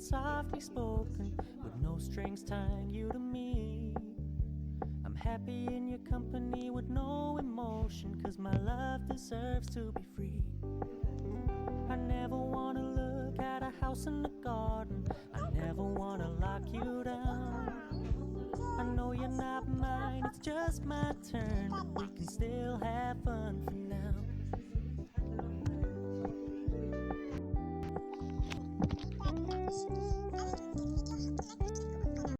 it's softly spoken, with no strings tying you to me. I'm happy in your company with no emotion, 'cause my love deserves to be free. I never wanna look at a house in the garden, I never wanna lock you down. I know you're not mine, it's just my turn, but we can still have fun for now.